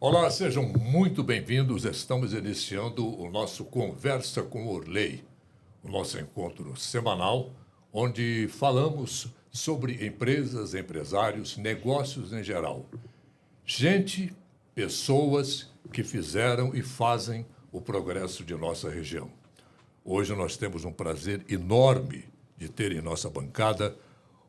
Olá, sejam muito bem-vindos. Estamos iniciando o nosso Conversa com Orley, o nosso encontro semanal, onde falamos sobre empresas, empresários, negócios em geral. Gente, pessoas que fizeram e fazem o progresso de nossa região. Hoje nós temos um prazer enorme de ter em nossa bancada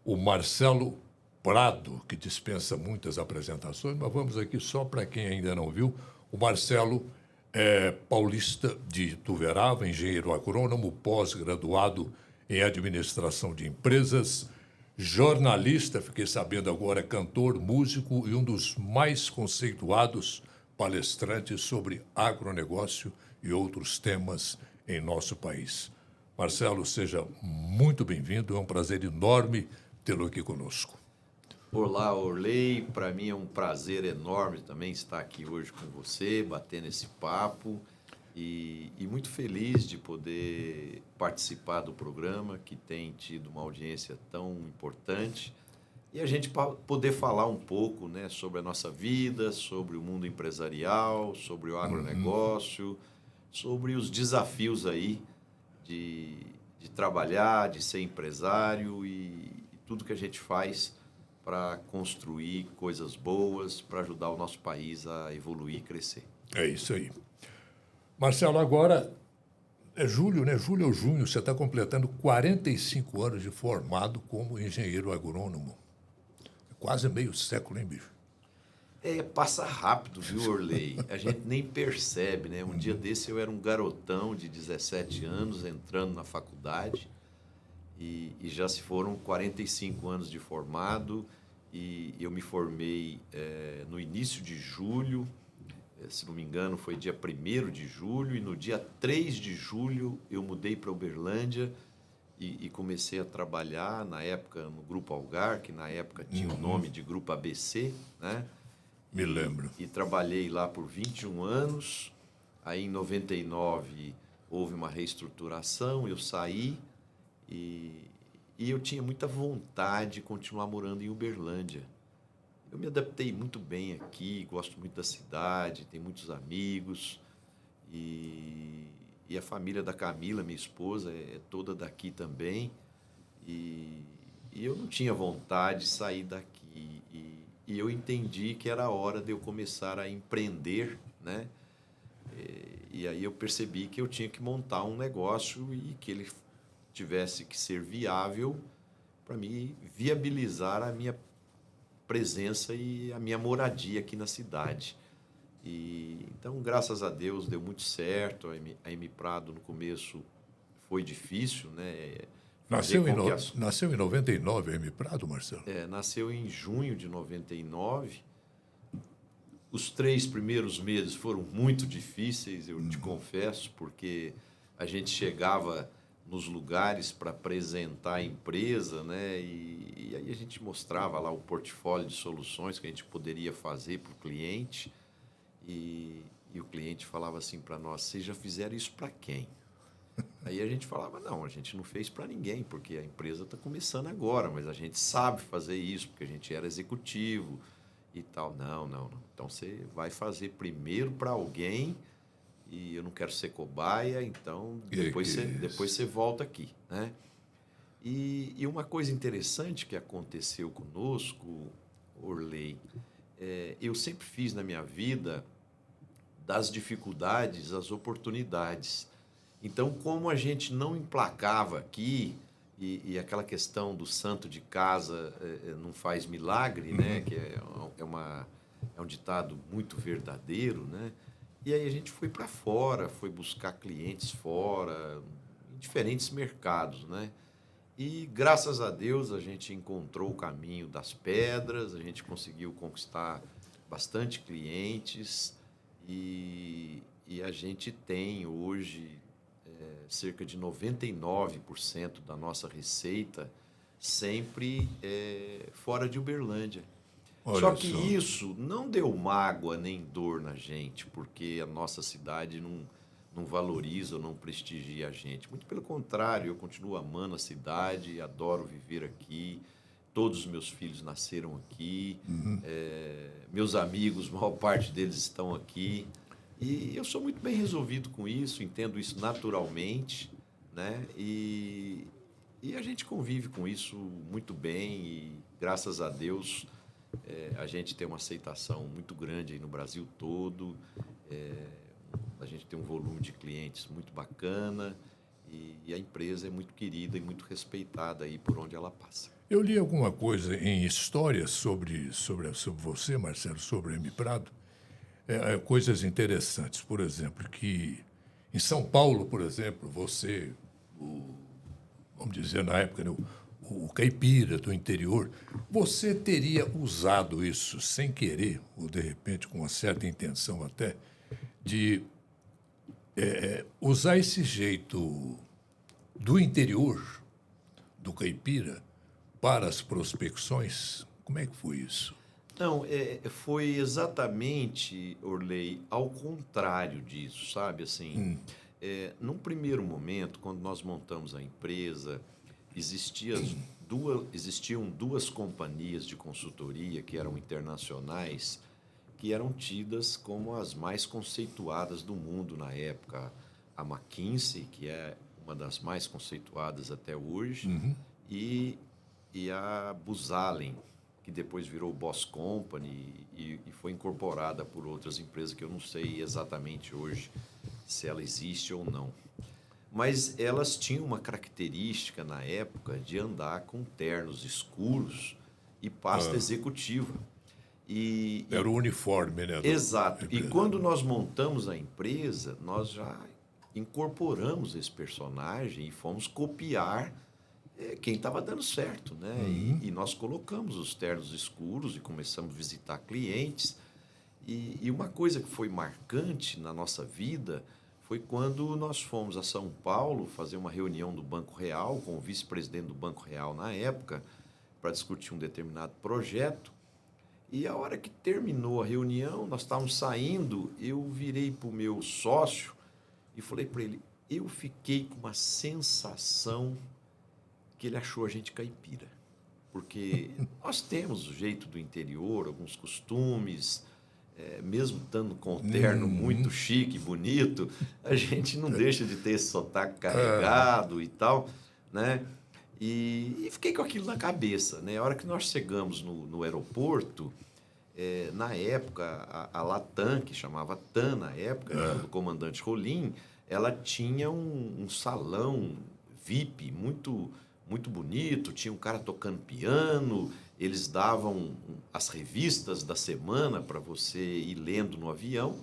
o Marcelo Prado, que dispensa muitas apresentações, mas vamos aqui só para quem ainda não viu. O Marcelo é paulista de Ituverava, engenheiro agrônomo, pós-graduado em administração de empresas, jornalista, fiquei sabendo agora, cantor, músico e um dos mais conceituados palestrantes sobre agronegócio e outros temas em nosso país. Marcelo, seja muito bem-vindo, é um prazer enorme tê-lo aqui conosco. Olá, Orley, para mim é um prazer enorme também estar aqui hoje com você, batendo esse papo e muito feliz de poder participar do programa que tem tido uma audiência tão importante e a gente poder falar um pouco, né, sobre a nossa vida, sobre o mundo empresarial, sobre o agronegócio, sobre os desafios aí de trabalhar, de ser empresário e tudo que a gente faz para construir coisas boas, para ajudar o nosso país a evoluir e crescer. É isso aí. Marcelo, agora é julho, né? Julho ou junho, você está completando 45 anos de formado como engenheiro agrônomo. Quase meio século, hein, bicho? Passa rápido, viu, Orley? A gente nem percebe, né? Um dia desse eu era um garotão de 17 anos entrando na faculdade e já se foram 45 anos de formado e eu me formei no início de julho, se não me engano foi dia 1º de julho, e no dia 3 de julho eu mudei para Uberlândia e comecei a trabalhar na época no Grupo Algar, que na época tinha o nome de Grupo ABC, né? Me lembro. E trabalhei lá por 21 anos, aí em 99 houve uma reestruturação, eu saí e eu tinha muita vontade de continuar morando em Uberlândia. Eu me adaptei muito bem aqui, gosto muito da cidade, tenho muitos amigos e a família da Camila, minha esposa, é toda daqui também e eu não tinha vontade de sair daqui e eu entendi que era a hora de eu começar a empreender, né? E aí eu percebi que eu tinha que montar um negócio e que ele tivesse que ser viável para me viabilizar a minha presença e a minha moradia aqui na cidade. Então, graças a Deus, deu muito certo. A M Prado, no começo, foi difícil, né? Nasceu em 99 a M Prado, Marcelo? Nasceu em junho de 99. Os 3 primeiros meses foram muito difíceis, eu te confesso, porque a gente chegava nos lugares para apresentar a empresa, né? E aí a gente mostrava lá o portfólio de soluções que a gente poderia fazer para o cliente e o cliente falava assim para nós: vocês já fizeram isso para quem? Aí a gente falava: não, a gente não fez para ninguém, porque a empresa está começando agora, mas a gente sabe fazer isso, porque a gente era executivo e tal. Não. Então você vai fazer primeiro para alguém e eu não quero ser cobaia, então depois você volta aqui, né? E uma coisa interessante que aconteceu conosco, Orley, eu sempre fiz na minha vida das dificuldades as oportunidades. Então, como a gente não emplacava aqui, e aquela questão do santo de casa não faz milagre, né? Que é um ditado muito verdadeiro, né? E aí a gente foi para fora, foi buscar clientes fora, em diferentes mercados, né? E graças a Deus a gente encontrou o caminho das pedras, a gente conseguiu conquistar bastante clientes e a gente tem hoje cerca de 99% da nossa receita sempre fora de Uberlândia. Só que isso não deu mágoa nem dor na gente, porque a nossa cidade não valoriza ou não prestigia a gente. Muito pelo contrário, eu continuo amando a cidade, adoro viver aqui. Todos os meus filhos nasceram aqui. Meus amigos, a maior parte deles estão aqui. E eu sou muito bem resolvido com isso, entendo isso naturalmente, né? E a gente convive com isso muito bem e, graças a Deus, a gente tem uma aceitação muito grande aí no Brasil todo. A gente tem um volume de clientes muito bacana e a empresa é muito querida e muito respeitada aí por onde ela passa. Eu li alguma coisa em histórias sobre você, Marcelo, sobre a M Prado, coisas interessantes. Por exemplo, que em São Paulo, por exemplo, você, vamos dizer na época, né, o caipira do interior, você teria usado isso sem querer, ou de repente com uma certa intenção até, de usar esse jeito do interior, do caipira, para as prospecções? Como é que foi isso? Não, foi exatamente, Orley, ao contrário disso, sabe? Assim, num primeiro momento, quando nós montamos a empresa, existiam duas companhias de consultoria que eram internacionais, que eram tidas como as mais conceituadas do mundo na época. A McKinsey, que é uma das mais conceituadas até hoje, e a Booz Allen, que depois virou Boss Company e foi incorporada por outras empresas que eu não sei exatamente hoje se ela existe ou não. Mas elas tinham uma característica na época de andar com ternos escuros e pasta executiva. Era o uniforme, né? Exato. E quando nós montamos a empresa, nós já incorporamos esse personagem e fomos copiar quem estava dando certo, né? E nós colocamos os ternos escuros e começamos a visitar clientes. E uma coisa que foi marcante na nossa vida foi quando nós fomos a São Paulo fazer uma reunião do Banco Real, com o vice-presidente do Banco Real na época, para discutir um determinado projeto. E a hora que terminou a reunião, nós estávamos saindo, eu virei para o meu sócio e falei para ele, eu fiquei com uma sensação que ele achou a gente caipira. Porque nós temos o jeito do interior, alguns costumes, mesmo estando com o terno muito chique, bonito, a gente não deixa de ter esse sotaque carregado e tal, né? E fiquei com aquilo na cabeça, né? A hora que nós chegamos no aeroporto, na época, a Latam, que chamava TAM na época, do comandante Rolim, ela tinha um salão VIP muito bonito, tinha um cara tocando piano, eles davam as revistas da semana para você ir lendo no avião,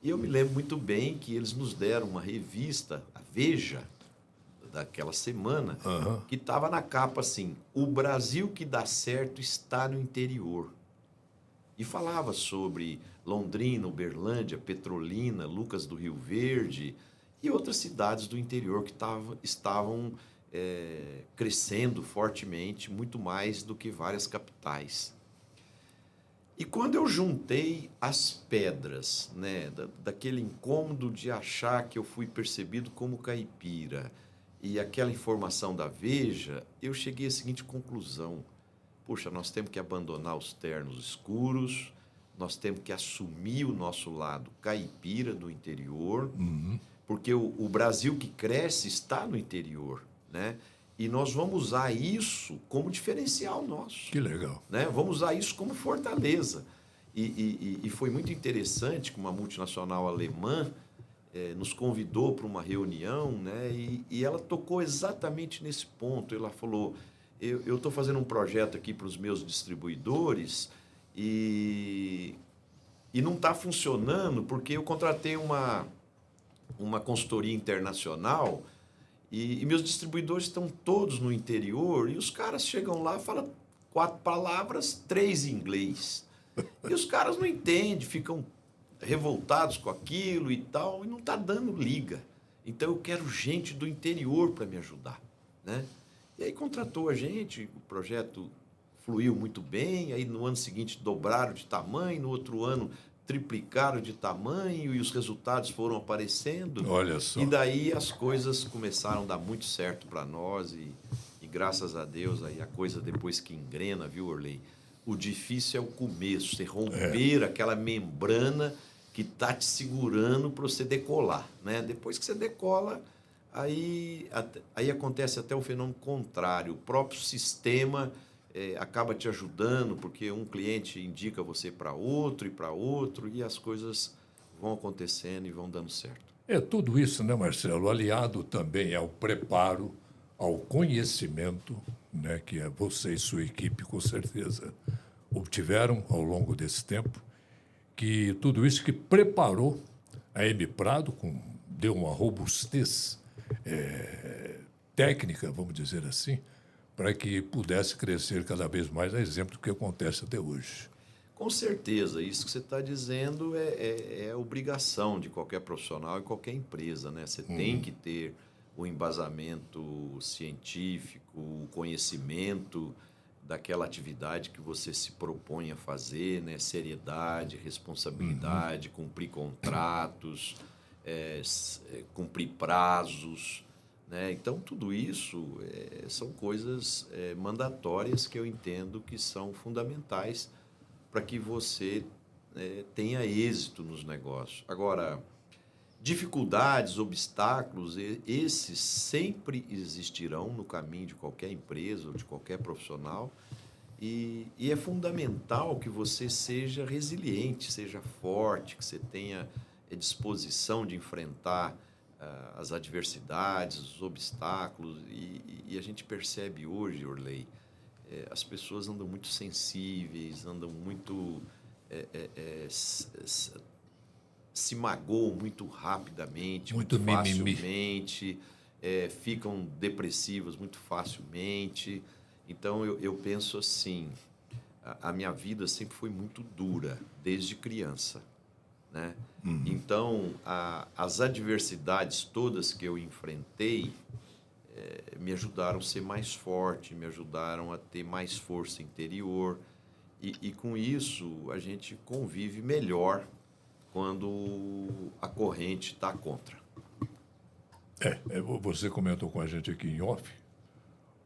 e eu me lembro muito bem que eles nos deram uma revista, a Veja, daquela semana, que estava na capa assim, o Brasil que dá certo está no interior. E falava sobre Londrina, Uberlândia, Petrolina, Lucas do Rio Verde e outras cidades do interior que estavam crescendo fortemente, muito mais do que várias capitais. E quando eu juntei as pedras, né, daquele incômodo de achar que eu fui percebido como caipira e aquela informação da Veja, eu cheguei à seguinte conclusão. Puxa, nós temos que abandonar os ternos escuros, nós temos que assumir o nosso lado caipira do interior, porque o Brasil que cresce está no interior, né? E nós vamos usar isso como diferencial nosso. Que legal. Né? Vamos usar isso como fortaleza. E foi muito interessante que uma multinacional alemã nos convidou para uma reunião, né? E ela tocou exatamente nesse ponto. Ela falou, eu estou fazendo um projeto aqui para os meus distribuidores e não está funcionando porque eu contratei uma consultoria internacional e meus distribuidores estão todos no interior e os caras chegam lá e falam 4 palavras, 3 em inglês. E os caras não entendem, ficam revoltados com aquilo e tal, e não está dando liga. Então, eu quero gente do interior para me ajudar, né? E aí contratou a gente, o projeto fluiu muito bem, aí no ano seguinte dobraram de tamanho, no outro ano triplicaram de tamanho e os resultados foram aparecendo. Olha só. E daí as coisas começaram a dar muito certo para nós e graças a Deus aí a coisa depois que engrena, viu, Orley? o difícil é o começo, você romper aquela membrana que está te segurando para você decolar, né? Depois que você decola, aí acontece até o fenômeno contrário. O próprio sistema acaba te ajudando, porque um cliente indica você para outro, e as coisas vão acontecendo e vão dando certo. É tudo isso, né, Marcelo? Aliado também ao preparo, ao conhecimento, né, que você e sua equipe, com certeza, obtiveram ao longo desse tempo, que tudo isso que preparou a M Prado, deu uma robustez técnica, vamos dizer assim, para que pudesse crescer cada vez mais, a exemplo do que acontece até hoje. Com certeza, isso que você está dizendo é obrigação de qualquer profissional e qualquer empresa, né? Você tem que ter o embasamento científico, o conhecimento daquela atividade que você se propõe a fazer, né? Seriedade, responsabilidade, cumprir contratos, cumprir prazos, né? Então, tudo isso são coisas mandatórias que eu entendo que são fundamentais para que você tenha êxito nos negócios. Agora, dificuldades, obstáculos, esses sempre existirão no caminho de qualquer empresa ou de qualquer profissional, e é fundamental que você seja resiliente, seja forte, que você tenha disposição de enfrentar as adversidades, os obstáculos, e a gente percebe hoje, Orley, as pessoas andam muito sensíveis, andam muito... se magoam muito rapidamente, muito facilmente, ficam depressivas muito facilmente. Então, eu penso assim, a minha vida sempre foi muito dura, desde criança, né? Então, as adversidades todas que eu enfrentei me ajudaram a ser mais forte, me ajudaram a ter mais força interior. E com isso, a gente convive melhor quando a corrente está contra. Você comentou com a gente aqui em off,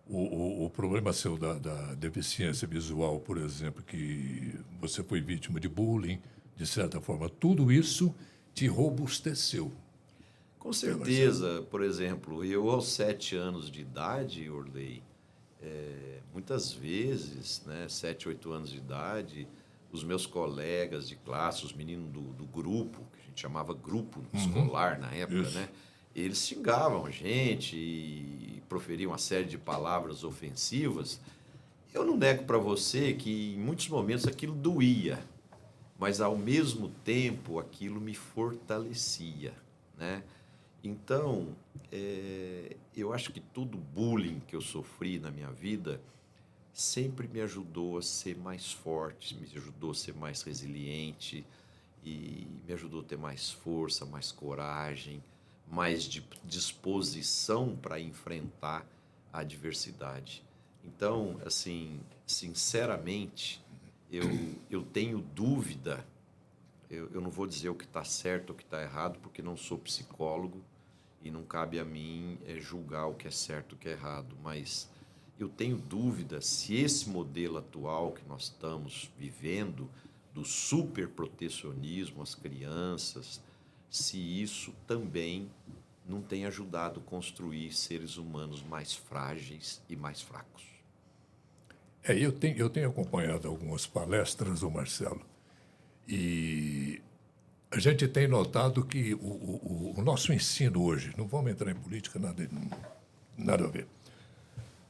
o problema seu da deficiência visual, por exemplo, que você foi vítima de bullying, de certa forma, tudo isso te robusteceu. Com certeza. Por exemplo, eu aos 7 anos de idade, Orley, muitas vezes, né, 7, 8 anos de idade, os meus colegas de classe, os meninos do grupo, que a gente chamava grupo escolar na época, né, eles xingavam a gente e proferiam uma série de palavras ofensivas. Eu não nego para você que em muitos momentos aquilo doía, mas ao mesmo tempo aquilo me fortalecia, né? Então, eu acho que todo bullying que eu sofri na minha vida sempre me ajudou a ser mais forte, me ajudou a ser mais resiliente e me ajudou a ter mais força, mais coragem, mais disposição para enfrentar a adversidade. Então, assim, sinceramente, eu tenho dúvida. Eu não vou dizer o que está certo ou o que está errado, porque não sou psicólogo e não cabe a mim julgar o que é certo e o que é errado. Mas eu tenho dúvida se esse modelo atual que nós estamos vivendo, do superprotecionismo às crianças, se isso também não tem ajudado a construir seres humanos mais frágeis e mais fracos. Eu tenho acompanhado algumas palestras, Marcelo, e a gente tem notado que o nosso ensino hoje, não vamos entrar em política, nada a ver,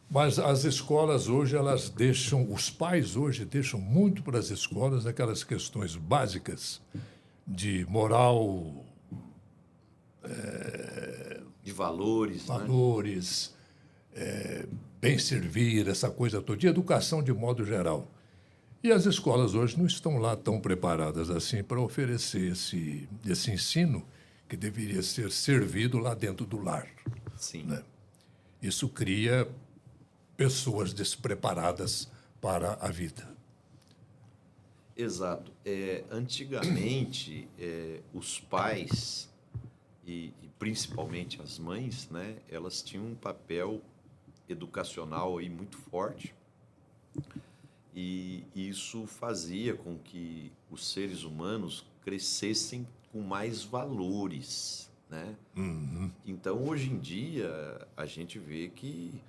mas as escolas hoje, os pais hoje deixam muito para as escolas aquelas questões básicas de moral, de valores, bem servir, essa coisa toda, de educação de modo geral. E as escolas hoje não estão lá tão preparadas assim para oferecer esse ensino que deveria ser servido lá dentro do lar. Sim. Né? Isso cria pessoas despreparadas para a vida. Exato. Antigamente, os pais, e principalmente as mães, né, elas tinham um papel educacional aí muito forte. E isso fazia com que os seres humanos crescessem com mais valores, né? Então, hoje em dia, a gente vê que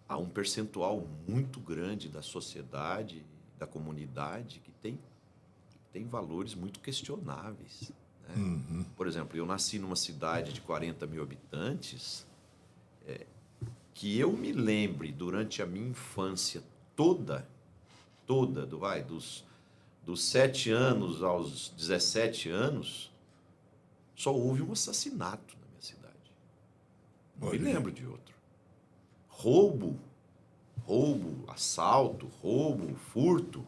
há um percentual muito grande da sociedade, da comunidade, que tem valores muito questionáveis, né? Por exemplo, eu nasci numa cidade de 40 mil habitantes, que eu me lembre durante a minha infância toda, dos 7 anos aos 17 anos, só houve um assassinato na minha cidade. Não me Olha. lembro de outro. Assalto, furto,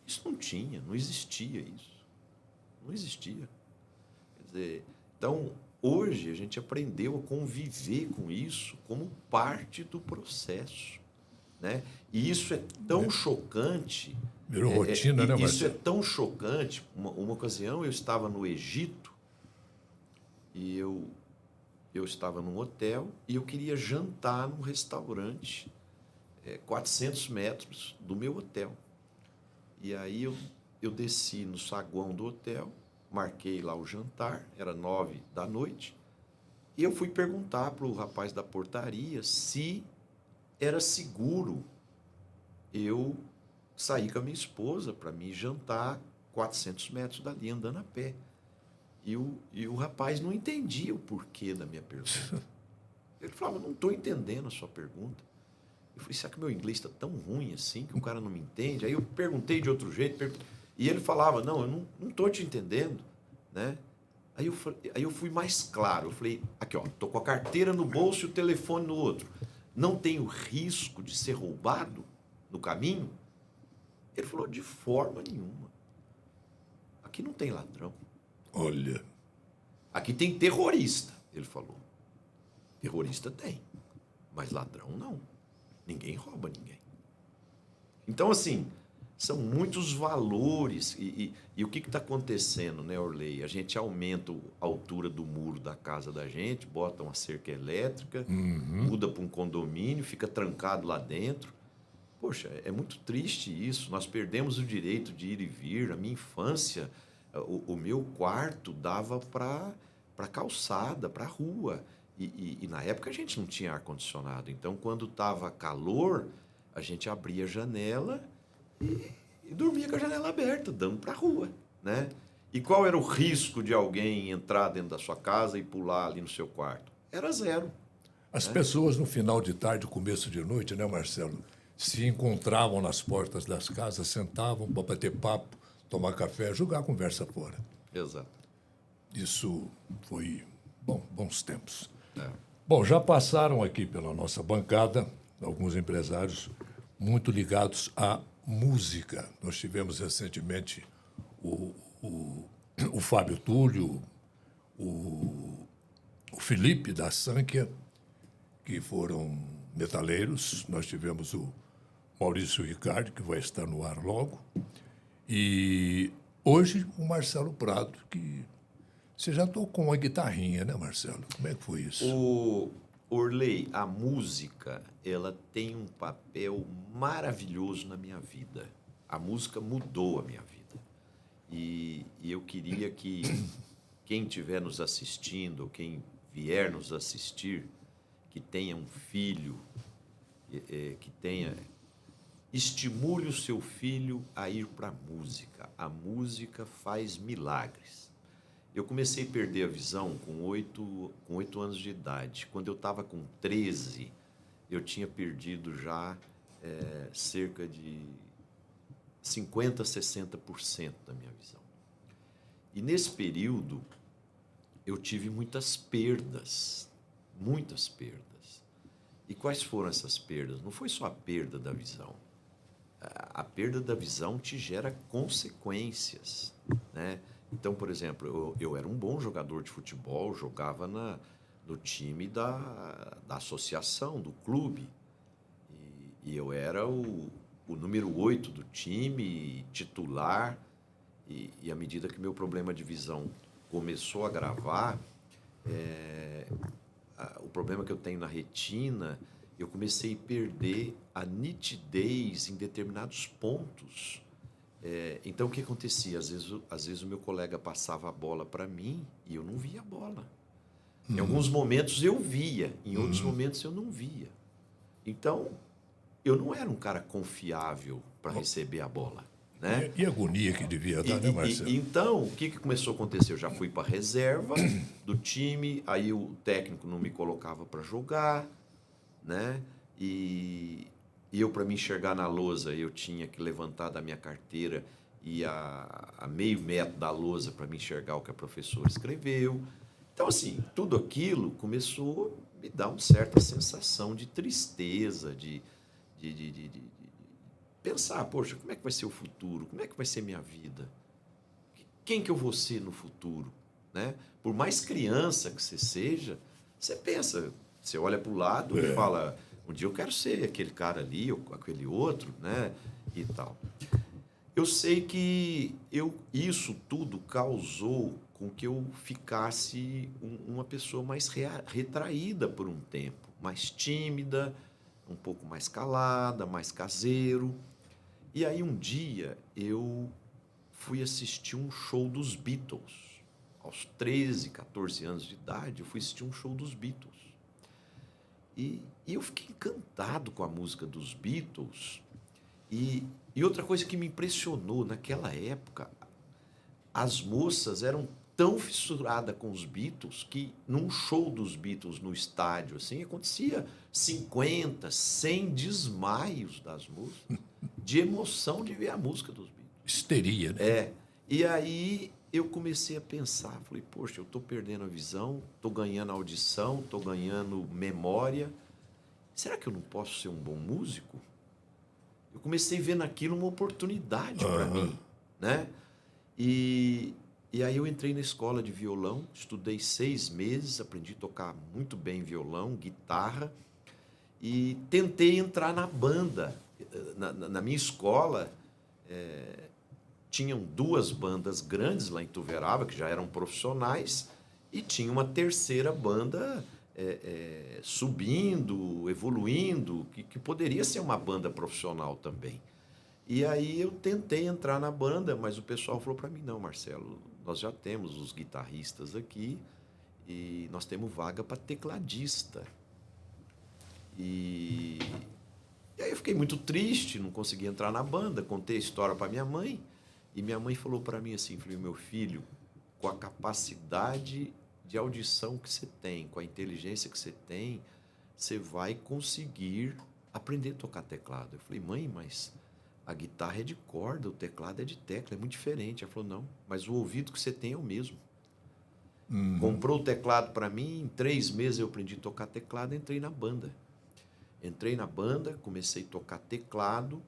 isso não tinha, não existia isso. Não existia. Quer dizer, então, hoje a gente aprendeu a conviver com isso como parte do processo, né? E isso é tão chocante. Virou rotina, né, Isso é Marcelo? tão chocante. Uma ocasião eu estava no Egito e eu estava num hotel e eu queria jantar num restaurante 400 metros do meu hotel. E aí eu desci no saguão do hotel, marquei lá o jantar, era 9 da noite, e eu fui perguntar para o rapaz da portaria se era seguro eu sair com a minha esposa para me jantar 400 metros dali, andando a pé. E o rapaz não entendia o porquê da minha pergunta. Ele falava, não estou entendendo a sua pergunta. Eu falei, será que meu inglês está tão ruim assim que o cara não me entende? Aí eu perguntei de outro jeito, e ele falava, não, eu não estou te entendendo, né? Aí eu fui mais claro, eu falei, aqui ó, estou com a carteira no bolso e o telefone no outro. Não tenho risco de ser roubado no caminho? Ele falou, de forma nenhuma. Aqui não tem ladrão. Olha. Aqui tem terrorista, ele falou. Terrorista tem, mas ladrão não. Ninguém rouba ninguém. Então, assim, são muitos valores. E o que está acontecendo, né, Orley? A gente aumenta a altura do muro da casa da gente, bota uma cerca elétrica, muda para um condomínio, fica trancado lá dentro. Poxa, é muito triste isso. Nós perdemos o direito de ir e vir. A minha infância, o meu quarto dava para calçada, para rua. E na época a gente não tinha ar-condicionado. Então, quando estava calor, a gente abria a janela e dormia com a janela aberta, dando para a rua, né? E qual era o risco de alguém entrar dentro da sua casa e pular ali no seu quarto? Era zero. As pessoas no final de tarde, começo de noite, né, Marcelo, se encontravam nas portas das casas, sentavam para bater papo, tomar café, jogar a conversa fora. Exato. Isso foi, bons tempos. É. Bom, já passaram aqui pela nossa bancada alguns empresários muito ligados à música. Nós tivemos recentemente o Fábio Túlio, o Felipe da Sânquia, que foram metaleiros. Nós tivemos o Maurício Ricardo, que vai estar no ar logo. E hoje o Marcelo Prado, que você já tocou uma guitarrinha, né, Marcelo? Como é que foi isso? Orley, a música, ela tem um papel maravilhoso na minha vida. A música mudou a minha vida. E eu queria que quem estiver nos assistindo, quem vier nos assistir, que tenha um filho, que tenha... Estimule o seu filho a ir para a música. A música faz milagres. Eu comecei a perder a visão com 8 anos de idade. Quando eu estava com 13, eu tinha perdido já cerca de 50%, 60% da minha visão. E nesse período, eu tive muitas perdas. Muitas perdas. E quais foram essas perdas? Não foi só a perda da visão. A perda da visão te gera consequências, né? Então, por exemplo, eu era um bom jogador de futebol, jogava no time da associação, do clube. E eu era o número 8 do time, titular. E à medida que meu problema de visão começou a agravar, o problema que eu tenho na retina, eu comecei a perder a nitidez em determinados pontos. Então, o que acontecia? Às vezes o meu colega passava a bola para mim e eu não via a bola. Em alguns momentos eu via, em outros momentos eu não via. Então, eu não era um cara confiável para receber a bola, né? E a agonia que devia dar, né, Marcelo? Então, o que começou a acontecer? Eu já fui para a reserva do time, aí o técnico não me colocava para jogar, né? E eu, para me enxergar na lousa, eu tinha que levantar da minha carteira e a meio metro da lousa para me enxergar o que a professora escreveu. Então, assim, tudo aquilo começou a me dar uma certa sensação de tristeza, de pensar, poxa, como é que vai ser o futuro? Como é que vai ser minha vida? Quem que eu vou ser no futuro? Né? Por mais criança que você seja, você pensa, você olha para o lado e fala, um dia eu quero ser aquele cara ali, ou aquele outro, né? E tal. Eu sei que isso tudo causou com que eu ficasse uma pessoa mais retraída por um tempo, mais tímida, um pouco mais calada, mais caseiro. E aí um dia eu fui assistir um show dos Beatles. Aos 13, 14 anos de idade, eu fui assistir um show dos Beatles. E eu fiquei encantado com a música dos Beatles. E outra coisa que me impressionou, naquela época, as moças eram tão fissuradas com os Beatles que num show dos Beatles no estádio, assim, acontecia 50, 100 desmaios das moças, de emoção de ver a música dos Beatles. Histeria, né? E aí eu comecei a pensar, falei, poxa, eu estou perdendo a visão, estou ganhando audição, estou ganhando memória. Será que eu não posso ser um bom músico? Eu comecei a ver naquilo uma oportunidade para mim, né? E aí eu entrei na escola de violão, estudei 6 meses, aprendi a tocar muito bem violão, guitarra, e tentei entrar na banda. Na minha escola, tinham 2 bandas grandes lá em Ituverava, que já eram profissionais, e tinha uma terceira banda subindo, evoluindo, que poderia ser uma banda profissional também. E aí eu tentei entrar na banda, mas o pessoal falou para mim, não, Marcelo, nós já temos os guitarristas aqui e nós temos vaga para tecladista. E aí eu fiquei muito triste, não consegui entrar na banda, contei a história para minha mãe, e minha mãe falou para mim assim, falei, meu filho, com a capacidade de audição que você tem, com a inteligência que você tem, você vai conseguir aprender a tocar teclado. Eu falei, mãe, mas a guitarra é de corda, o teclado é de tecla, é muito diferente. Ela falou, não, mas o ouvido que você tem é o mesmo. Comprou o teclado para mim, em 3 meses eu aprendi a tocar teclado e entrei na banda. Entrei na banda, comecei a tocar teclado,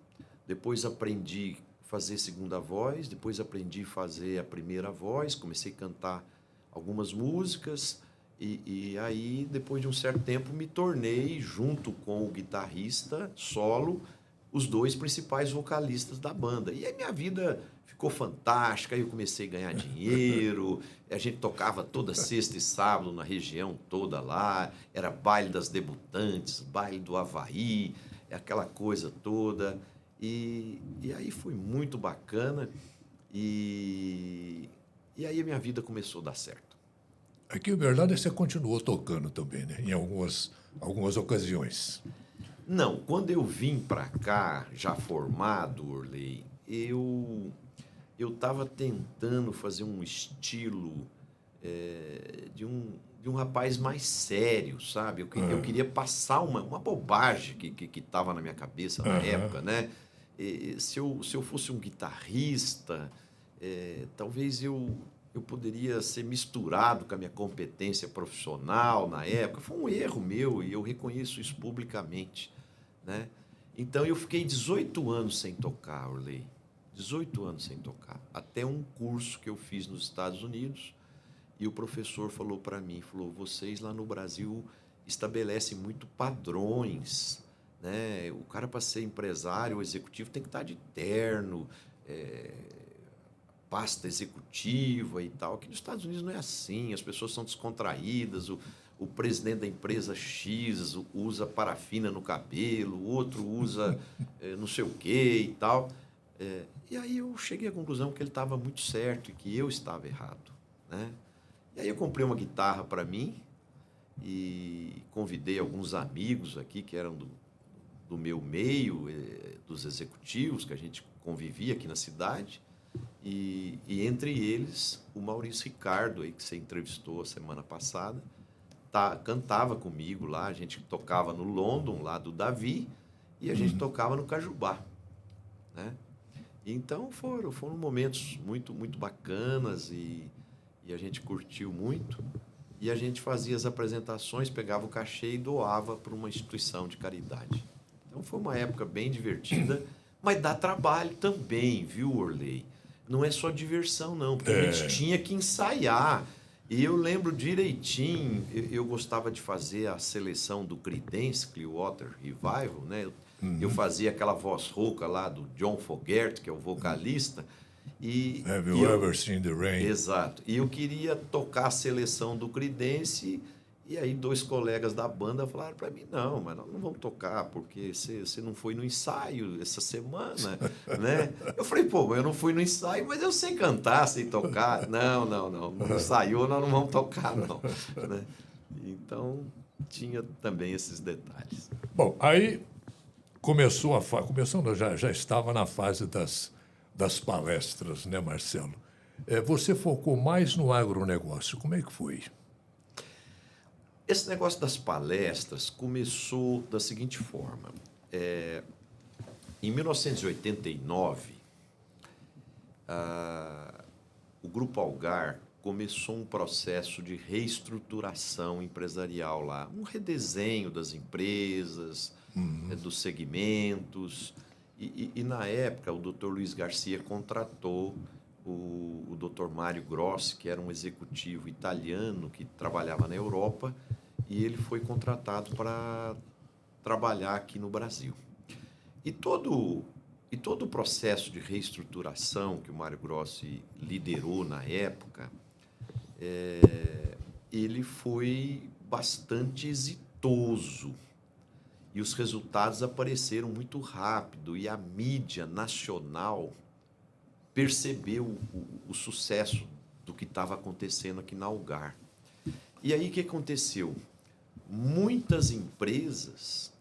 depois aprendi a fazer segunda voz, depois aprendi a fazer a primeira voz, comecei a cantar algumas músicas e aí, depois de um certo tempo, me tornei, junto com o guitarrista solo, os 2 principais vocalistas da banda. E aí minha vida ficou fantástica, aí eu comecei a ganhar dinheiro, a gente tocava toda sexta e sábado na região toda lá, era baile das debutantes, baile do Havaí, aquela coisa toda. E aí foi muito bacana e aí a minha vida começou a dar certo. Aqui, a verdade é que você continuou tocando também, né? Em algumas ocasiões. Não, quando eu vim para cá, já formado, Orley, eu estava tentando fazer um estilo de um rapaz mais sério, sabe? Eu queria passar uma bobagem que estava na minha cabeça na época, né? Se eu fosse um guitarrista, talvez eu poderia ser misturado com a minha competência profissional na época. Foi um erro meu e eu reconheço isso publicamente, né? Então, eu fiquei 18 anos sem tocar, Orley. 18 anos sem tocar. Até um curso que eu fiz nos Estados Unidos e o professor falou para mim, falou, vocês lá no Brasil estabelecem muito padrões, né? O cara, para ser empresário ou executivo, tem que estar de terno, pasta executiva e tal. Aqui nos Estados Unidos não é assim, as pessoas são descontraídas, o presidente da empresa X usa parafina no cabelo, o outro usa não sei o quê e tal. E aí eu cheguei à conclusão que ele estava muito certo e que eu estava errado, né? E aí eu comprei uma guitarra para mim e convidei alguns amigos aqui que eram do meu meio, dos executivos que a gente convivia aqui na cidade. E entre eles, o Maurício Ricardo, aí, que você entrevistou a semana passada, cantava comigo lá. A gente tocava no London, lá do Davi, e a gente tocava no Cajubá, né? Então foram momentos muito, muito bacanas e a gente curtiu muito. E a gente fazia as apresentações, pegava o cachê e doava para uma instituição de caridade. Então foi uma época bem divertida, mas dá trabalho também, viu, Orley? Não é só diversão, não, porque a gente tinha que ensaiar. E eu lembro direitinho, eu gostava de fazer a seleção do Creedence Clearwater Revival, né? Eu fazia aquela voz rouca lá do John Fogerty, que é o vocalista. Have you ever seen the rain? Exato. E eu queria tocar a seleção do Creedence, e aí 2 colegas da banda falaram para mim, não, mas nós não vamos tocar, porque você não foi no ensaio essa semana, né? Eu falei, pô, eu não fui no ensaio, mas eu sei cantar, sei tocar. Não ensaiou, nós não vamos tocar, não. Né? Então, tinha também esses detalhes. Bom, aí começou não, já estava na fase das palestras, né, Marcelo? Você focou mais no agronegócio. Como é que foi? Esse negócio das palestras começou da seguinte forma. Em 1989, o Grupo Algar começou um processo de reestruturação empresarial lá, um redesenho das empresas, dos segmentos. E na época, o Dr. Luiz Garcia contratou o Dr. Mário Grossi, que era um executivo italiano que trabalhava na Europa, e ele foi contratado para trabalhar aqui no Brasil. E todo o processo de reestruturação que o Mário Grossi liderou na época, ele foi bastante exitoso. E os resultados apareceram muito rápido, e a mídia nacional percebeu o sucesso do que estava acontecendo aqui na Algar. E aí o que aconteceu? Muitas empresas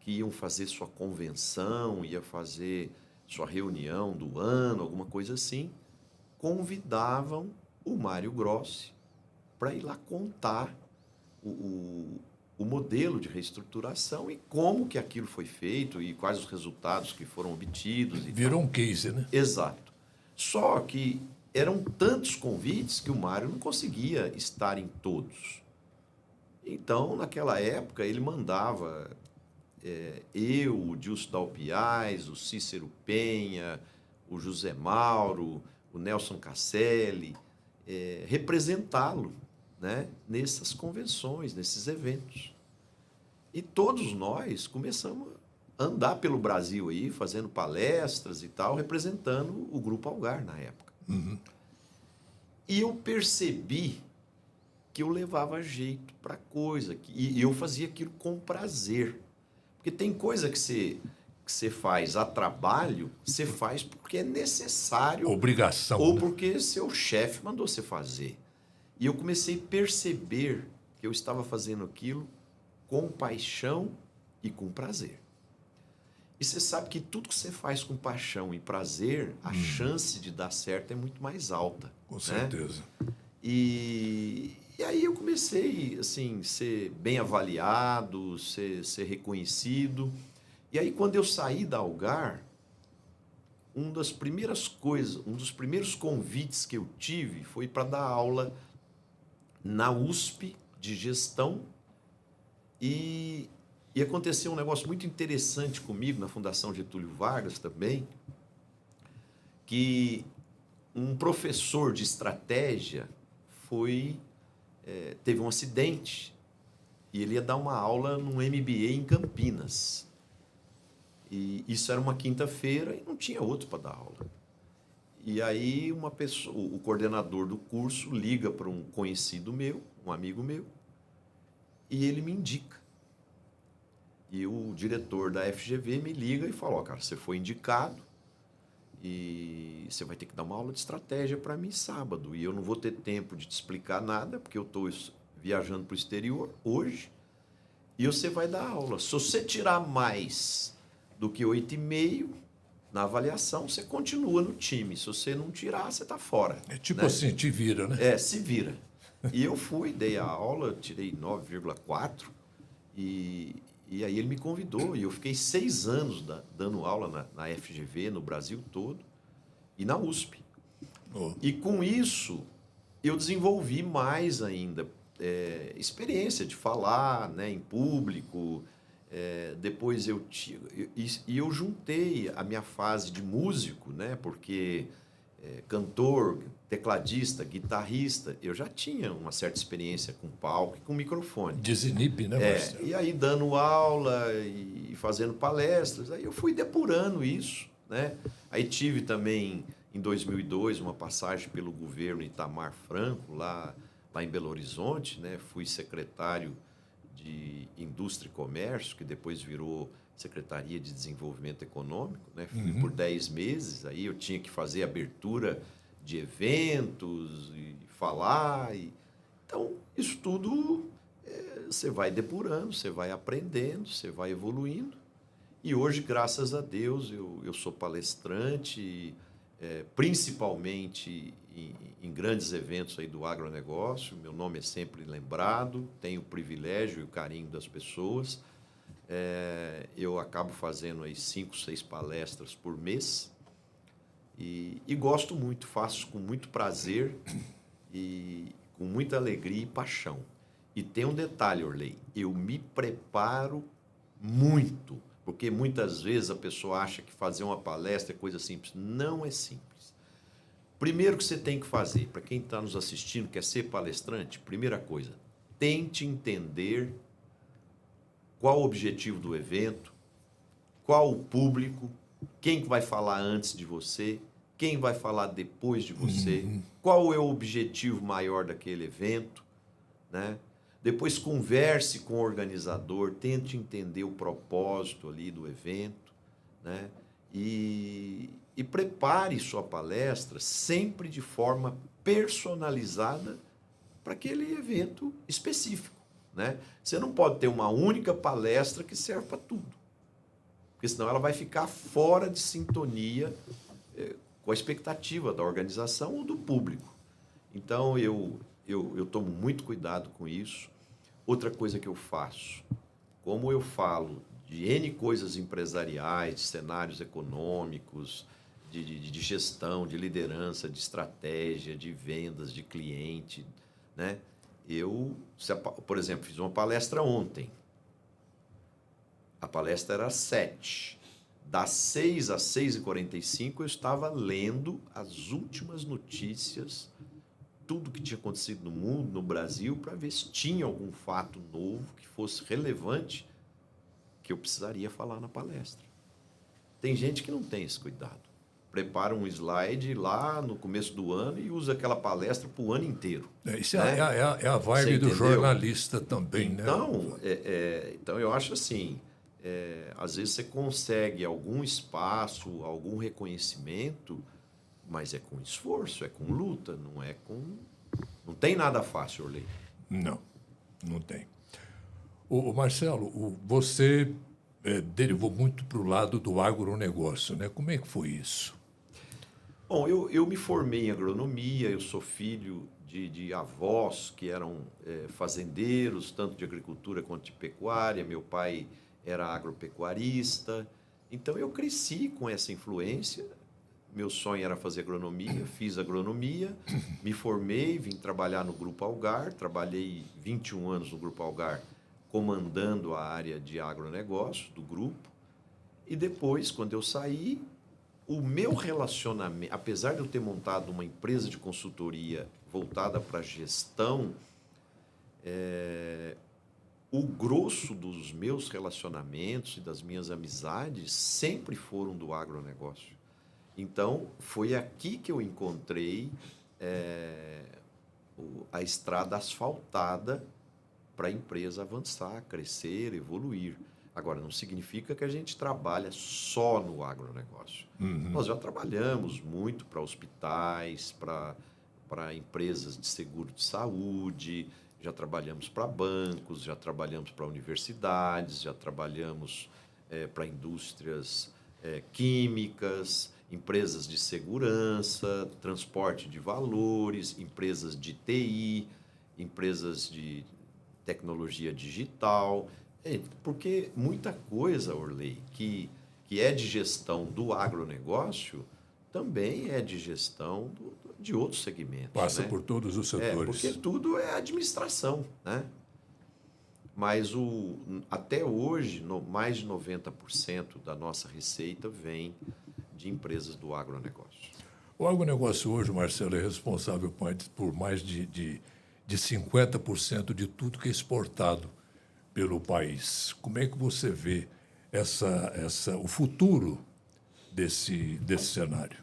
que iam fazer sua convenção, ia fazer sua reunião do ano, alguma coisa assim, convidavam o Mário Grossi para ir lá contar o modelo de reestruturação e como que aquilo foi feito e quais os resultados que foram obtidos. Virou um case, né? Exato. Só que eram tantos convites que o Mário não conseguia estar em todos. Então, naquela época, ele mandava eu, o Dilson Dalpiaz, o Cícero Penha, o José Mauro, o Nelson Casselli, representá-lo, né, nessas convenções, nesses eventos. E todos nós começamos a andar pelo Brasil aí, fazendo palestras e tal, representando o Grupo Algar na época. E eu percebi que eu levava jeito para coisa, e eu fazia aquilo com prazer. Porque tem coisa que você faz a trabalho, você faz porque é necessário. Obrigação. Ou né? porque seu chefe mandou você fazer. E eu comecei a perceber que eu estava fazendo aquilo com paixão e com prazer. E você sabe que tudo que você faz com paixão e prazer, a chance de dar certo é muito mais alta. Com certeza. E aí eu comecei, assim, ser bem avaliado, ser reconhecido. E aí, quando eu saí da Algar, um dos primeiros convites que eu tive foi para dar aula na USP de gestão. E aconteceu um negócio muito interessante comigo na Fundação Getúlio Vargas também, que um professor de estratégia teve um acidente e ele ia dar uma aula num MBA em Campinas. E isso era uma quinta-feira e não tinha outro para dar aula. E aí o coordenador do curso liga para um conhecido meu, um amigo meu, e ele me indica. E o diretor da FGV me liga e fala, cara, você foi indicado e você vai ter que dar uma aula de estratégia para mim sábado. E eu não vou ter tempo de te explicar nada, porque eu estou viajando para o exterior hoje, e você vai dar aula. Se você tirar mais do que 8,5 na avaliação, você continua no time. Se você não tirar, você está fora. É tipo né? assim, te vira, né? Se vira. E eu fui, dei a aula, tirei 9,4 e aí ele me convidou e eu fiquei 6 anos dando aula na FGV, no Brasil todo e na USP. Oh. E com isso eu desenvolvi mais ainda experiência de falar, né, em público. Depois eu juntei a minha fase de músico, né, porque cantor, tecladista, guitarrista, eu já tinha uma certa experiência com palco e com microfone. Desinibe, né, Marcelo? E aí dando aula e fazendo palestras, aí eu fui depurando isso, né? Aí tive também, em 2002, uma passagem pelo governo Itamar Franco, lá em Belo Horizonte, né? Fui secretário de Indústria e Comércio, que depois virou Secretaria de Desenvolvimento Econômico, né? Fui por 10 meses, aí eu tinha que fazer abertura de eventos e falar. Então, isso tudo você vai depurando, você vai aprendendo, você vai evoluindo. E hoje, graças a Deus, eu sou palestrante, principalmente em grandes eventos aí do agronegócio. Meu nome é sempre lembrado, tenho o privilégio e o carinho das pessoas. Eu acabo fazendo aí 5, 6 palestras por mês e gosto muito, faço com muito prazer e com muita alegria e paixão. E tem um detalhe, Orley, eu me preparo muito, porque muitas vezes a pessoa acha que fazer uma palestra é coisa simples. Não é simples. Primeiro que você tem que fazer, para quem está nos assistindo, quer ser palestrante, primeira coisa, tente entender qual o objetivo do evento, qual o público, quem vai falar antes de você, quem vai falar depois de você, qual é o objetivo maior daquele evento, né? Depois converse com o organizador, tente entender o propósito ali do evento, né? E prepare sua palestra sempre de forma personalizada para aquele evento específico, né? Você não pode ter uma única palestra que serve para tudo, porque senão ela vai ficar fora de sintonia com a expectativa da organização ou do público. Então, eu tomo muito cuidado com isso. Outra coisa que eu faço, como eu falo de N coisas empresariais, de cenários econômicos, de gestão, de liderança, de estratégia, de vendas, de cliente, né? Por exemplo, fiz uma palestra ontem. A palestra era às 7. Das 6 às 6h45, eu estava lendo as últimas notícias, tudo que tinha acontecido no mundo, no Brasil, para ver se tinha algum fato novo que fosse relevante que eu precisaria falar na palestra. Tem gente que não tem esse cuidado. Prepara um slide lá no começo do ano e usa aquela palestra para o ano inteiro. Isso é a vibe do jornalista também, então, né? Então, eu acho assim, às vezes você consegue algum espaço, algum reconhecimento, mas é com esforço, é com luta, não tem nada fácil, Orley. Não tem. O Marcelo, você derivou muito para o lado do agronegócio, né? Como é que foi isso? Bom, eu me formei em agronomia, eu sou filho de avós que eram fazendeiros, tanto de agricultura quanto de pecuária. Meu pai era agropecuarista, então eu cresci com essa influência. Meu sonho era fazer agronomia, fiz agronomia, me formei, vim trabalhar no Grupo Algar, trabalhei 21 anos no Grupo Algar, comandando a área de agronegócio do grupo. E depois, quando eu saí, o meu relacionamento, apesar de eu ter montado uma empresa de consultoria voltada para a gestão, o grosso dos meus relacionamentos e das minhas amizades sempre foram do agronegócio. Então, foi aqui que eu encontrei a estrada asfaltada para a empresa avançar, crescer, evoluir. Agora, não significa que a gente trabalha só no agronegócio. Nós já trabalhamos muito para hospitais, para empresas de seguro de saúde, já trabalhamos para bancos, já trabalhamos para universidades, já trabalhamos para indústrias químicas, empresas de segurança, transporte de valores, empresas de TI, empresas de tecnologia digital. Porque muita coisa, Orley, que é de gestão do agronegócio, também é de gestão de outros segmentos. Passa né? por todos os setores. Porque tudo é administração, né? Mas até hoje, mais de 90% da nossa receita vem de empresas do agronegócio. O agronegócio hoje, Marcelo, é responsável por mais de 50% de tudo que é exportado pelo país. Como é que você vê o futuro desse cenário?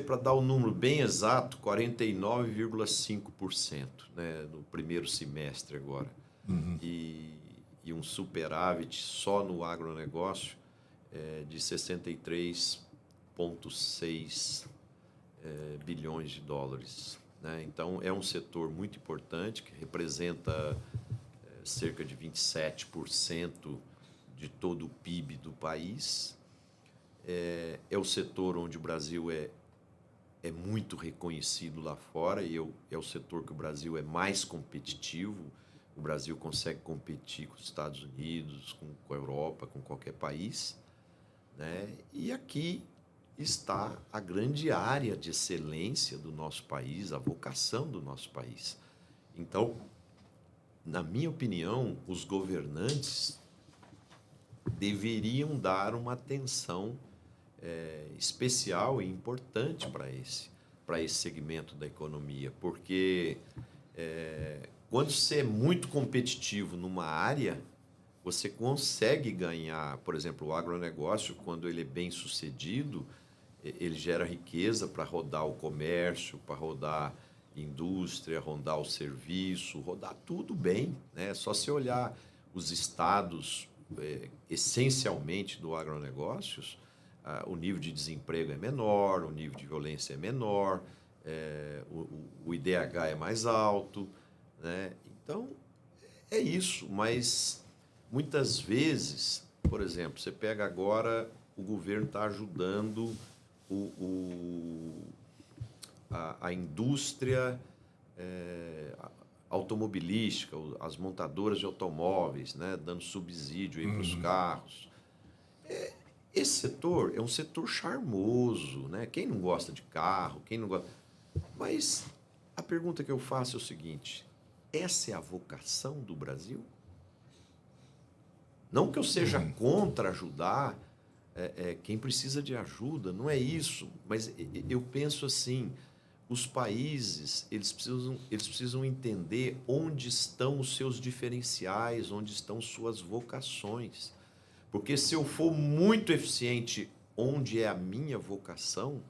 Para dar o número bem exato, 49,5%, né, no primeiro semestre agora. E um superávit só no agronegócio de 63,6 bilhões de dólares. Né? Então, é um setor muito importante que representa cerca de 27% de todo o PIB do país. É o setor onde o Brasil é muito reconhecido lá fora e é o setor que o Brasil é mais competitivo. O Brasil consegue competir com os Estados Unidos, com a Europa, com qualquer país. Né? E aqui está a grande área de excelência do nosso país, a vocação do nosso país. Então, na minha opinião, os governantes deveriam dar uma atenção especial e importante para esse segmento da economia, porque quando você é muito competitivo numa área, você consegue ganhar. Por exemplo, o agronegócio, quando ele é bem sucedido, ele gera riqueza para rodar o comércio, para rodar indústria, rodar o serviço, rodar tudo bem. Né? Só se olhar os estados, essencialmente do agronegócios, o nível de desemprego é menor, o nível de violência é menor, o IDH é mais alto. Né? Então, é isso, mas muitas vezes, por exemplo, você pega agora, o governo está ajudando a indústria automobilística, as montadoras de automóveis, né, dando subsídio para os carros. Esse setor é um setor charmoso, né? Quem não gosta de carro, quem não gosta... Mas a pergunta que eu faço é o seguinte: essa é a vocação do Brasil? Não que eu seja contra ajudar quem precisa de ajuda, não é isso. Mas eu penso assim, os países eles precisam entender onde estão os seus diferenciais, onde estão suas vocações. Porque se eu for muito eficiente onde é a minha vocação,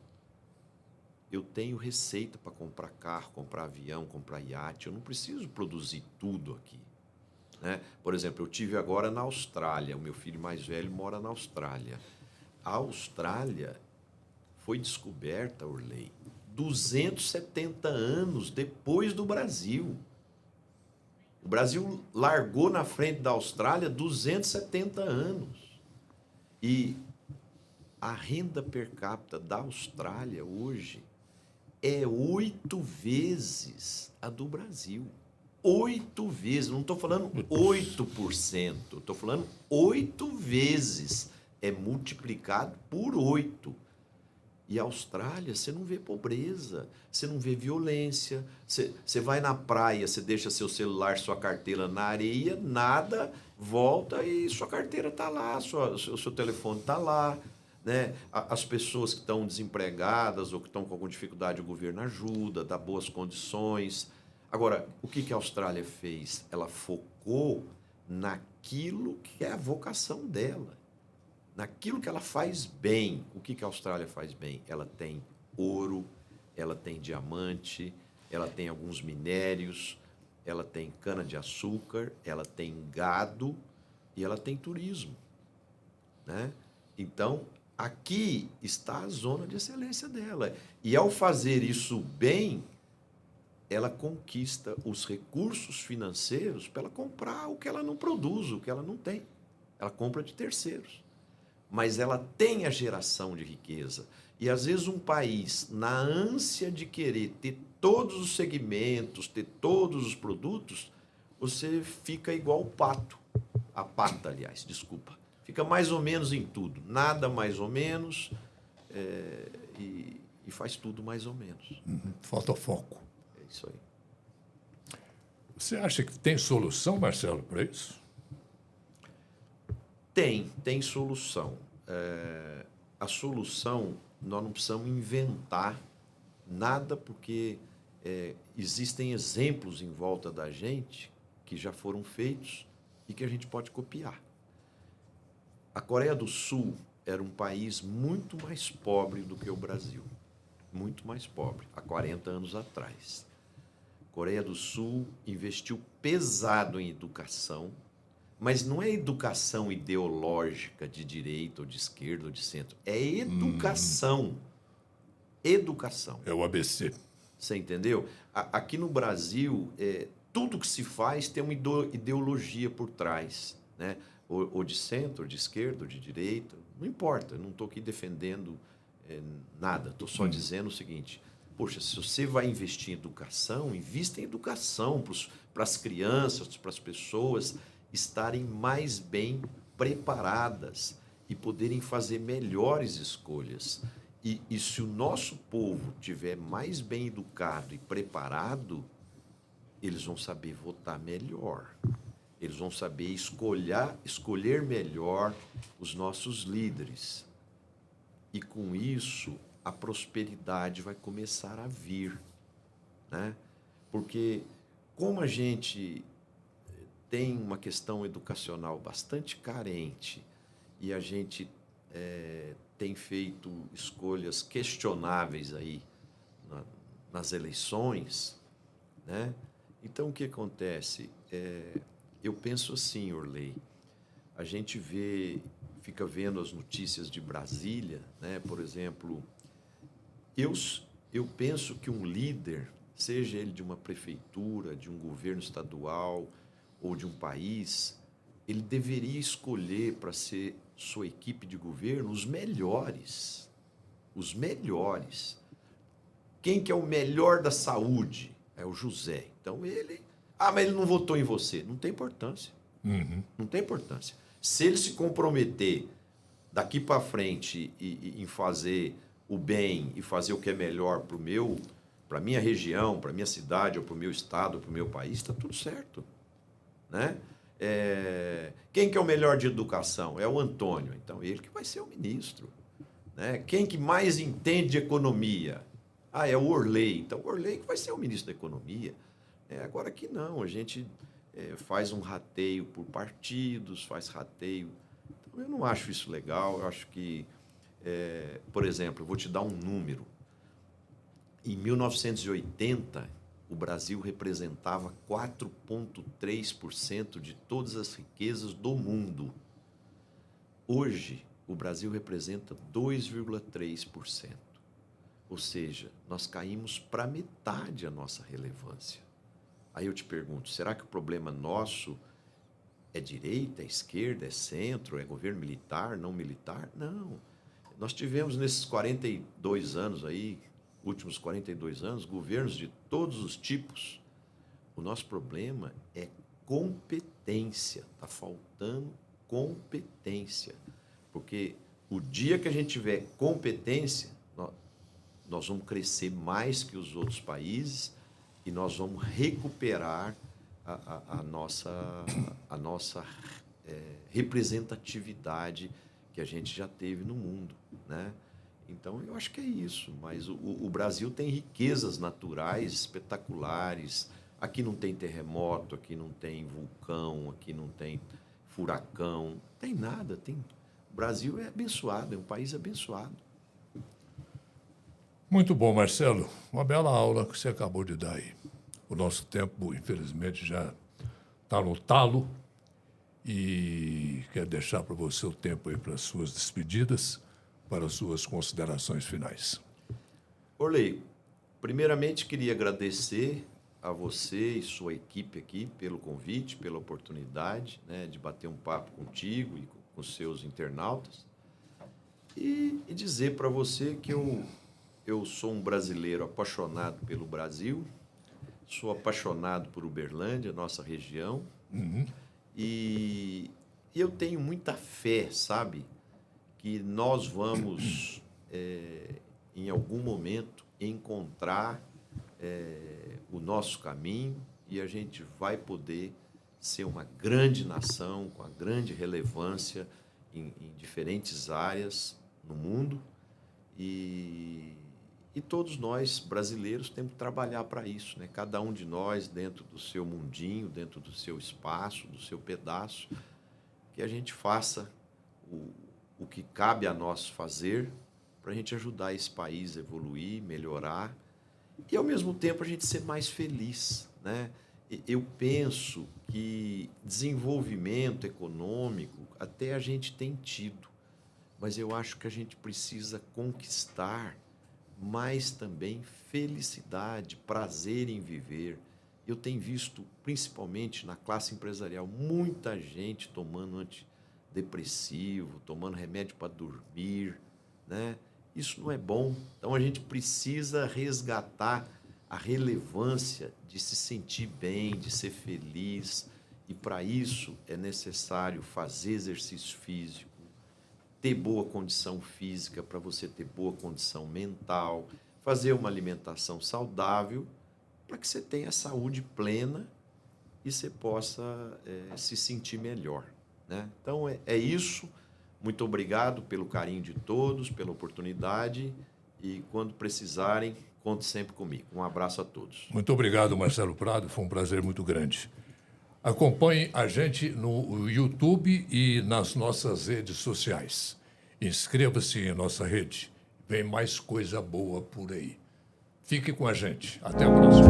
eu tenho receita para comprar carro, comprar avião, comprar iate. Eu não preciso produzir tudo aqui. Né? Por exemplo, eu tive agora na Austrália. O meu filho mais velho mora na Austrália. A Austrália foi descoberta, Orley, 270 anos depois do Brasil. O Brasil largou na frente da Austrália 270 anos. E a renda per capita da Austrália hoje é 8 vezes a do Brasil. 8 vezes. Não estou falando 8%. Estou falando 8 vezes. É multiplicado por 8. E a Austrália, você não vê pobreza, você não vê violência, você vai na praia, você deixa seu celular, sua carteira na areia, nada, volta e sua carteira está lá, seu telefone está lá. Né? As pessoas que estão desempregadas ou que estão com alguma dificuldade, o governo ajuda, dá boas condições. Agora, o que a Austrália fez? Ela focou naquilo que é a vocação dela. Naquilo que ela faz bem. O que a Austrália faz bem? Ela tem ouro, ela tem diamante, ela tem alguns minérios, ela tem cana-de-açúcar, ela tem gado e ela tem turismo, né? Então, aqui está a zona de excelência dela. E, ao fazer isso bem, ela conquista os recursos financeiros para ela comprar o que ela não produz, o que ela não tem. Ela compra de terceiros. Mas ela tem a geração de riqueza. E, às vezes, um país, na ânsia de querer ter todos os segmentos, ter todos os produtos, você fica igual o pato. A pata, aliás, desculpa. Fica mais ou menos em tudo. Nada mais ou menos e faz tudo mais ou menos. Falta foco. É isso aí. Você acha que tem solução, Marcelo, para isso? Tem solução. A solução, nós não precisamos inventar nada, porque existem exemplos em volta da gente que já foram feitos e que a gente pode copiar. A Coreia do Sul era um país muito mais pobre do que o Brasil. Muito mais pobre, há 40 anos atrás. A Coreia do Sul investiu pesado em educação, mas não é educação ideológica de direita ou de esquerda ou de centro. É educação. Educação. É o ABC. Você entendeu? Aqui no Brasil, tudo que se faz tem uma ideologia por trás, né? Ou de centro, ou de esquerda, ou de direita. Não importa, eu não estou aqui defendendo nada. Estou só dizendo o seguinte: poxa, se você vai investir em educação, invista em educação para as crianças, para as pessoas estarem mais bem preparadas e poderem fazer melhores escolhas. E se o nosso povo tiver mais bem educado e preparado, eles vão saber votar melhor. Eles vão saber escolher melhor os nossos líderes. E, com isso, a prosperidade vai começar a vir, né? Porque, como a gente tem uma questão educacional bastante carente e a gente tem feito escolhas questionáveis aí nas eleições, né? Então, o que acontece? Eu penso assim, Orley, a gente fica vendo as notícias de Brasília, né? Por exemplo, eu penso que um líder, seja ele de uma prefeitura, de um governo estadual ou de um país, ele deveria escolher para ser sua equipe de governo os melhores. Os melhores. Quem que é o melhor da saúde? É o José. Então ele... mas ele não votou em você. Não tem importância. Não tem importância. Se ele se comprometer daqui para frente em fazer o bem e fazer o que é melhor para a minha região, para a minha cidade, ou para o meu estado, ou para o meu país, está tudo certo, né? Quem que é o melhor de educação? É o Antônio. Então, ele que vai ser o ministro, né? Quem que mais entende de economia? É o Orley. Então, o Orley que vai ser o ministro da Economia. Agora que não, a gente faz um rateio por partidos, faz rateio. Então, eu não acho isso legal. Eu acho que, por exemplo, eu vou te dar um número. Em 1980, o Brasil representava 4,3% de todas as riquezas do mundo. Hoje, o Brasil representa 2,3%. Ou seja, nós caímos para metade a nossa relevância. Aí eu te pergunto, será que o problema nosso é direita, é esquerda, é centro, é governo militar, não militar? Não. Nós tivemos nesses 42 anos aí, últimos 42 anos, governos de todos os tipos. O nosso problema é competência. Está faltando competência. Porque o dia que a gente tiver competência, nós vamos crescer mais que os outros países e nós vamos recuperar a nossa representatividade que a gente já teve no mundo, né? Então, eu acho que é isso. Mas o Brasil tem riquezas naturais espetaculares. Aqui não tem terremoto, aqui não tem vulcão, aqui não tem furacão. Não tem nada. O Brasil é abençoado, é um país abençoado. Muito bom, Marcelo. Uma bela aula que você acabou de dar aí. O nosso tempo, infelizmente, já está no talo e quero deixar para você o tempo aí para as suas despedidas, para as suas considerações finais. Orley, primeiramente queria agradecer a você e sua equipe aqui pelo convite, pela oportunidade, né, de bater um papo contigo e com os seus internautas e dizer para você que eu sou um brasileiro apaixonado pelo Brasil, sou apaixonado por Uberlândia, nossa região, e eu tenho muita fé, sabe, que nós vamos, em algum momento, encontrar o nosso caminho e a gente vai poder ser uma grande nação, com a grande relevância em diferentes áreas no mundo. E todos nós, brasileiros, temos que trabalhar para isso, né? Cada um de nós dentro do seu mundinho, dentro do seu espaço, do seu pedaço, que a gente faça o que cabe a nós fazer para a gente ajudar esse país a evoluir, melhorar e, ao mesmo tempo, a gente ser mais feliz, né? Eu penso que desenvolvimento econômico até a gente tem tido, mas eu acho que a gente precisa conquistar mais também felicidade, prazer em viver. Eu tenho visto, principalmente na classe empresarial, muita gente tomando antidepressivo, tomando remédio para dormir, né? Isso não é bom. Então, a gente precisa resgatar a relevância de se sentir bem, de ser feliz. E, para isso, é necessário fazer exercício físico, ter boa condição física para você ter boa condição mental, fazer uma alimentação saudável para que você tenha saúde plena e você possa se sentir melhor, né? Então, é isso. Muito obrigado pelo carinho de todos, pela oportunidade e, quando precisarem, conte sempre comigo. Um abraço a todos. Muito obrigado, Marcelo Prado. Foi um prazer muito grande. Acompanhe a gente no YouTube e nas nossas redes sociais. Inscreva-se em nossa rede. Vem mais coisa boa por aí. Fique com a gente. Até a próxima.